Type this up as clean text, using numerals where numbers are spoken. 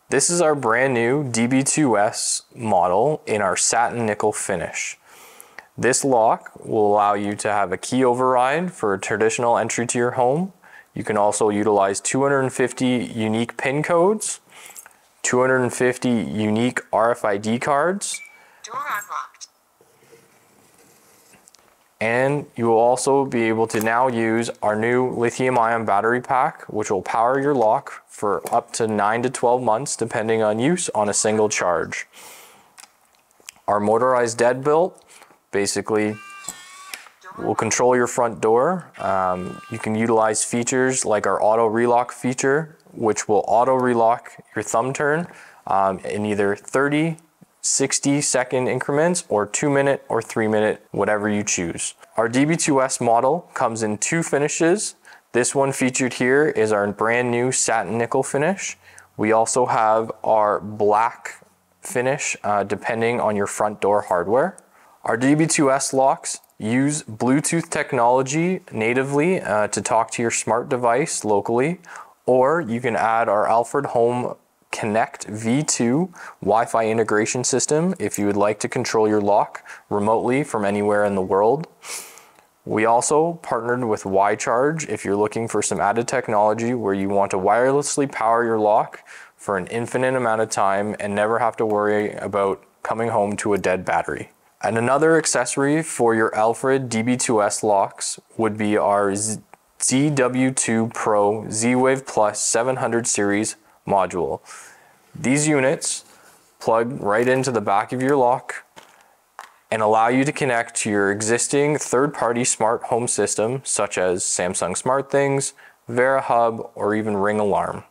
This is our brand new DB2S model in our satin nickel finish. This lock will allow you to have a key override for a traditional entry to your home. You can also utilize 250 unique PIN codes, 250 unique RFID cards. Door unlocked. And you will also be able to now use our new lithium-ion battery pack, which will power your lock for up to 9 to 12 months, depending on use, on a single charge. Our motorized deadbolt basically will control your front door. You can utilize features like our auto relock feature, which will auto relock your thumb turn in either 30, 60-second increments or 2-minute or 3-minute, whatever you choose. Our DB2S model comes in 2 finishes. This one featured here is our brand new satin nickel finish. We also have our black finish depending on your front door hardware. Our DB2S locks use Bluetooth technology natively to talk to your smart device locally, or you can add our Alfred Home Connect V2 Wi-Fi integration system if you would like to control your lock remotely from anywhere in the world. We also partnered with Y-Charge if you're looking for some added technology where you want to wirelessly power your lock for an infinite amount of time and never have to worry about coming home to a dead battery. And another accessory for your Alfred DB2S locks would be our ZW2 Pro Z-Wave Plus 700 series module. These units plug right into the back of your lock and allow you to connect to your existing third-party smart home system such as Samsung SmartThings, VeraHub, or even Ring Alarm.